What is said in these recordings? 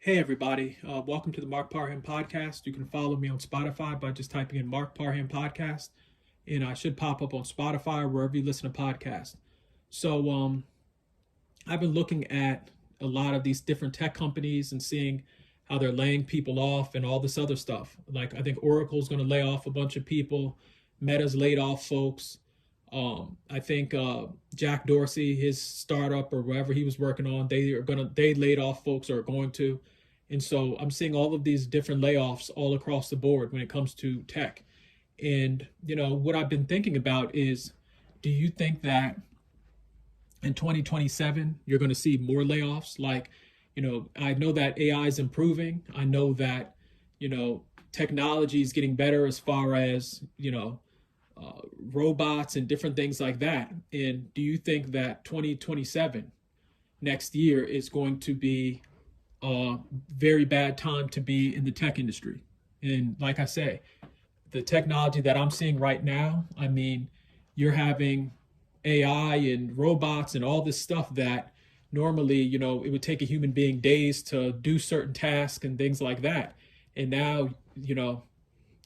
Hey everybody, welcome to the Mark Parham podcast. You can follow me on Spotify by just typing in Mark Parham podcast, and I should pop up on Spotify or wherever you listen to podcasts. So I've been looking at a lot of these different tech companies and seeing how they're laying people off and all this other stuff. Like I think Oracle's going to lay off a bunch of people, Meta's laid off folks. I think Jack Dorsey, his startup or whatever he was working on, they laid off folks or are going to, and so I'm seeing all of these different layoffs all across the board when it comes to tech. And what I've been thinking about is, do you think that in 2027 you're going to see more layoffs? Like, I know that AI is improving. I know that technology is getting better as far as robots and different things like that. And do you think that 2027, next year, is going to be a very bad time to be in the tech industry? And like I say, the technology that I'm seeing right now, I mean, you're having AI and robots and all this stuff that normally, it would take a human being days to do certain tasks and things like that. And now,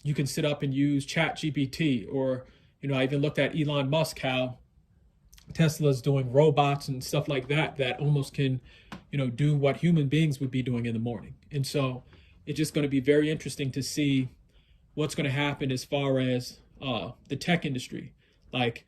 you can sit up and use Chat GPT, or I even looked at Elon Musk, how Tesla's doing robots and stuff like that that almost can do what human beings would be doing in the morning. And so it's just going to be very interesting to see what's going to happen as far as the tech industry. Like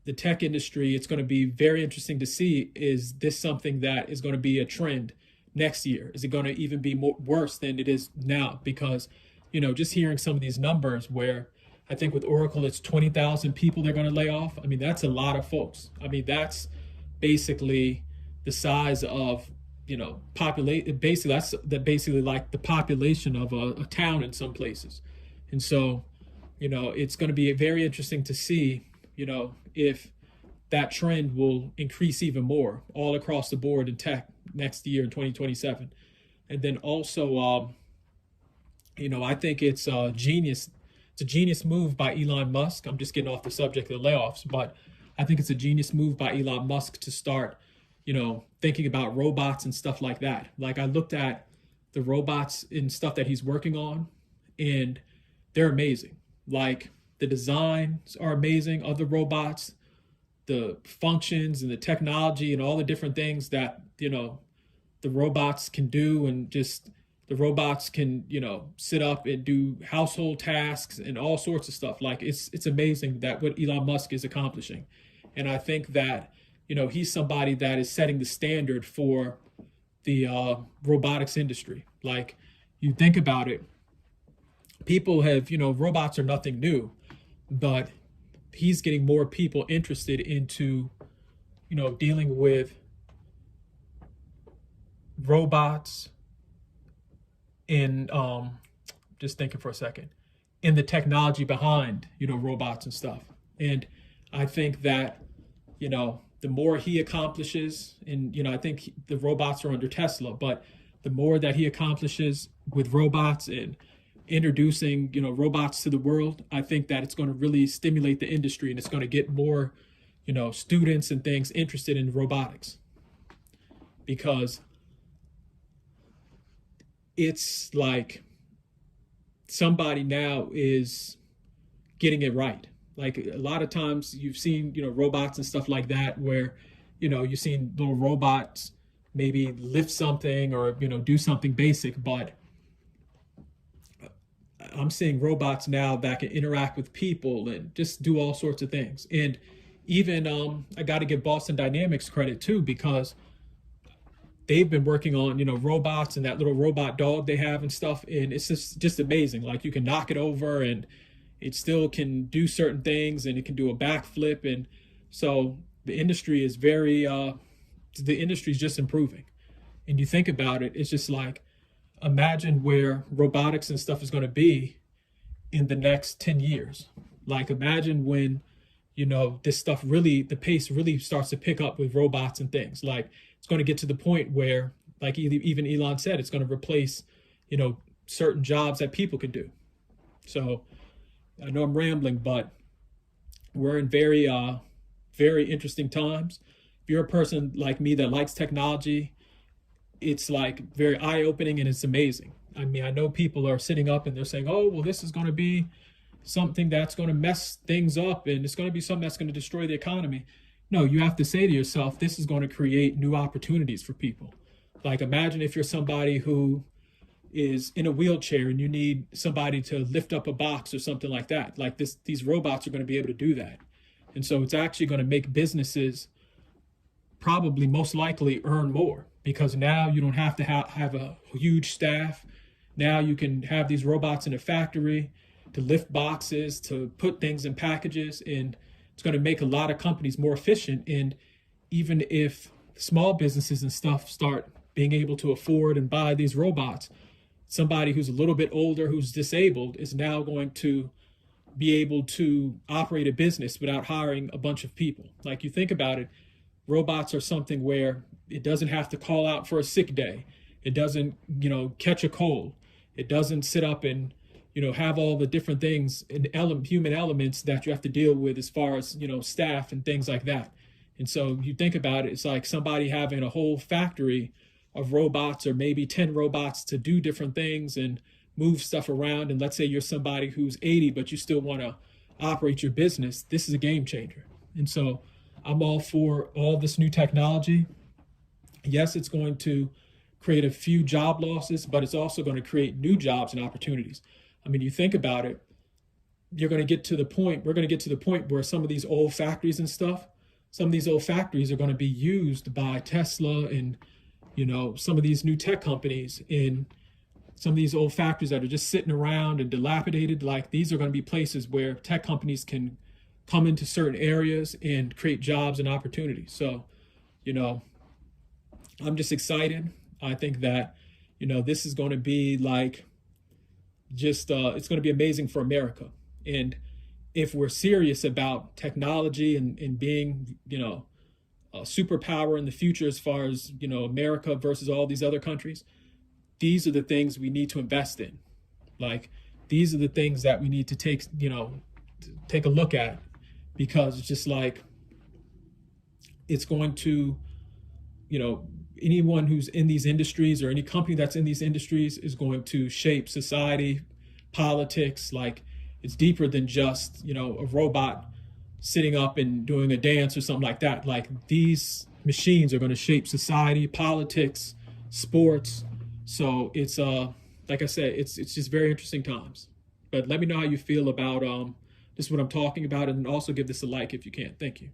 the tech industry, it's going to be very interesting to see, is this something that is going to be a trend next year? Is it going to even be worse than it is now? Because just hearing some of these numbers where I think with Oracle, it's 20,000 people they're going to lay off. I mean, that's a lot of folks. I mean, that's basically the size of, populate. Basically, that's basically like the population of a town in some places. And so, it's going to be very interesting to see, if that trend will increase even more all across the board in tech next year in 2027. And then also, I think it's genius. It's a genius move by Elon Musk. I'm just getting off the subject of the layoffs, but I think it's a genius move by Elon Musk to start, thinking about robots and stuff like that. Like I looked at the robots and stuff that he's working on, and they're amazing. Like the designs are amazing of the robots, the functions and the technology and all the different things that, the robots can do, and just the robots can sit up and do household tasks and all sorts of stuff. Like it's amazing that what Elon Musk is accomplishing. And I think that he's somebody that is setting the standard for the robotics industry. Like you think about it, people have, robots are nothing new, but he's getting more people interested into dealing with robots in just thinking for a second, in the technology behind robots and stuff. And I think that the more he accomplishes, and I think the robots are under Tesla, but the more that he accomplishes with robots and introducing robots to the world, I think that it's going to really stimulate the industry, and it's going to get more students and things interested in robotics, because it's like somebody now is getting it right. Like a lot of times you've seen, robots and stuff like that where, you've seen little robots maybe lift something or, do something basic, but I'm seeing robots now that can interact with people and just do all sorts of things. And even I got to give Boston Dynamics credit too, because they've been working on robots and that little robot dog they have and stuff, and it's just amazing. Like you can knock it over and it still can do certain things, and it can do a backflip. And so the industry is the industry is just improving. And you think about it, it's just like, imagine where robotics and stuff is going to be in the next 10 years. Like imagine when this stuff really, the pace really starts to pick up with robots and things. Like it's going to get to the point where, like even Elon said, it's going to replace, certain jobs that people can do. So I know I'm rambling, but we're in very interesting times. If you're a person like me that likes technology, it's like very eye-opening and it's amazing. I mean, I know people are sitting up and they're saying, oh, well, this is going to be something that's going to mess things up and it's going to be something that's going to destroy the economy. No, you have to say to yourself, this is going to create new opportunities for people. Like, imagine if you're somebody who is in a wheelchair and you need somebody to lift up a box or something like that. Like these robots are going to be able to do that. And so it's actually going to make businesses probably most likely earn more, because now you don't have to have a huge staff. Now you can have these robots in a factory to lift boxes, to put things in packages, and it's going to make a lot of companies more efficient. And even if small businesses and stuff start being able to afford and buy these robots, somebody who's a little bit older, who's disabled, is now going to be able to operate a business without hiring a bunch of people. Like, you think about it, robots are something where it doesn't have to call out for a sick day. It doesn't, catch a cold. It doesn't sit up and, have all the different things and human elements that you have to deal with as far as, staff and things like that. And so you think about it, it's like somebody having a whole factory of robots, or maybe 10 robots to do different things and move stuff around. And let's say you're somebody who's 80, but you still want to operate your business. This is a game changer. And so I'm all for all this new technology. Yes, it's going to create a few job losses, but it's also going to create new jobs and opportunities. I mean, you think about it, we're going to get to the point where some of these old factories and stuff, some of these old factories are going to be used by Tesla and, some of these new tech companies in some of these old factories that are just sitting around and dilapidated. Like, these are going to be places where tech companies can come into certain areas and create jobs and opportunities. So, I'm just excited. I think that, this is going to be like it's going to be amazing for America. And if we're serious about technology and being, a superpower in the future as far as, America versus all these other countries, these are the things we need to invest in. Like, these are the things that we need to take a look at, because it's just like, it's going to, anyone who's in these industries or any company that's in these industries is going to shape society, politics. Like, it's deeper than just, a robot sitting up and doing a dance or something like that. Like, these machines are going to shape society, politics, sports. So it's like I said, it's just very interesting times. But let me know how you feel about just what I'm talking about, and also give this a like if you can. Thank you.